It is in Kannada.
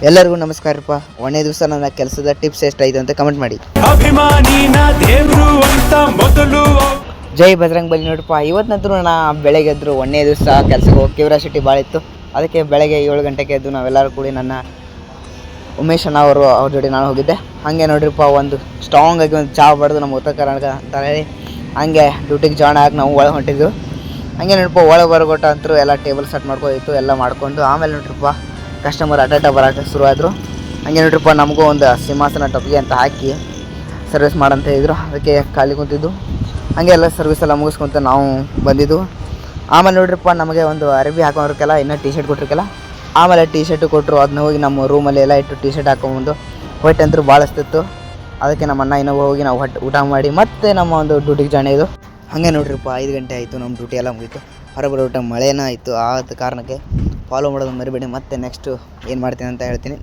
ಎಲ್ಲರಿಗೂ ನಮಸ್ಕಾರಪ್ಪ. ಒಂದೇ ದಿವಸ ನನ್ನ ಕೆಲಸದ ಟಿಪ್ಸ್ ಎಷ್ಟಾಯಿತು ಅಂತ ಕಮೆಂಟ್ ಮಾಡಿ. ಜೈ ಬಜರಂಗ್ ಬಲಿ. ನೋಡಪ್ಪ, ಇವತ್ತಿನಂತರೂ ನಾ ಬೆಳಗ್ಗೆ ಎದ್ರು ಒಂದೇ ದಿವಸ ಕೆಲಸಕ್ಕೆ ಹೋಗಿ ಕ್ಯೂರಿಯಾಸಿಟಿ ಭಾಳ ಇತ್ತು. ಅದಕ್ಕೆ ಬೆಳಗ್ಗೆ 7 ಗಂಟೆಗೆ ಎದ್ದು ನಾವೆಲ್ಲರೂ ಕೂಡಿ ನನ್ನ ಉಮೇಶ್ ಅಣ್ಣ ಅವ್ರ ಜೊತೆ ನಾನು ಹೋಗಿದ್ದೆ. ಹಾಗೆ ನೋಡ್ರಿಪ್ಪ, ಒಂದು ಸ್ಟ್ರಾಂಗ್ ಆಗಿ ಒಂದು ಚಹಾ ಬಡ್ದು ನಮ್ಮ ಉತ್ತರ ಕರ್ನಾಟಕ ಅಂತ ಹೇಳಿ ಹಾಗೆ ಡ್ಯೂಟಿಗೆ ಜಾಯ್ನ್ ಆಗಿ ನಾವು ಒಳಗೆ ಹೊಂಟಿದ್ವಿ. ಹಾಗೆ ನೋಡ್ರಿಪ್ಪ, ಒಳಗೆ ಬರೋಗೊಟ್ಟ ಅಂತರೂ ಎಲ್ಲ ಟೇಬಲ್ ಸೆಟ್ ಮಾಡ್ಕೋದಿತ್ತು, ಎಲ್ಲ ಮಾಡ್ಕೊಂಡು ಆಮೇಲೆ ನೋಡ್ರಿಪ್ಪ ಕಸ್ಟಮರ್ ಅಡ್ಡ ಬರೋಕ್ಕೆ ಶುರುವಾದರು. ಹಾಗೆ ನೋಡ್ರಿಪ್ಪ, ನಮಗೂ ಒಂದು ಸಿಂಹಾಸನ ಟೊಪ್ಪಿಗೆ ಅಂತ ಹಾಕಿ ಸರ್ವಿಸ್ ಮಾಡಂತ ಇದ್ರು. ಅದಕ್ಕೆ ಖಾಲಿ ಕುಂತಿದ್ದು. ಹಾಗೆ ಎಲ್ಲ ಸರ್ವಿಸ್ ಎಲ್ಲ ಮುಗಿಸ್ಕೊಂತ ನಾವು ಬಂದಿದ್ದು. ಆಮೇಲೆ ನೋಡ್ರಿಪ್ಪ, ನಮಗೆ ಒಂದು ಅರಬಿ ಹಾಕೊಂಡಿರ್ಕಲ್ಲ, ಇನ್ನೂ ಟಿ ಶರ್ಟ್ ಕೊಟ್ಟಿರ್ಕಲ್ಲ. ಆಮೇಲೆ ಟಿ ಶರ್ಟು ಕೊಟ್ಟರು. ಅದನ್ನ ಹೋಗಿ ನಮ್ಮ ರೂಮಲ್ಲಿ ಎಲ್ಲ ಇಟ್ಟು ಟಿ ಶರ್ಟ್ ಹಾಕೊಂಬಂದು ಹೊಟ್ಟೆ ಅಂತೂ ಭಾಳ ಹಸ್ತಿತ್ತು. ಅದಕ್ಕೆ ನಮ್ಮ ಅಣ್ಣ ಇನ್ನೂ ಹೋಗಿ ನಾವು ಊಟ ಮಾಡಿ ಮತ್ತೆ ನಮ್ಮ ಒಂದು ಡ್ಯೂಟಿಗೆ ಜಾಯ್ನ್ ಆಯಿತು. ಹಾಗೆ ನೋಡ್ರಿಪ್ಪ, 5 ಗಂಟೆ ಆಯಿತು, ನಮ್ಮ ಡ್ಯೂಟಿ ಎಲ್ಲ ಮುಗೀತು. ಹೊರಬರೋ ಊಟ ಮಳೆನೇ ಆಯಿತು. ಆದ ಕಾರಣಕ್ಕೆ ಫಾಲೋ ಮಾಡೋದು ಮರಿಬೇಡಿ. ಮತ್ತೆ ನೆಕ್ಸ್ಟು ಏನು ಮಾಡ್ತೀನಿ ಅಂತ ಹೇಳ್ತೀನಿ.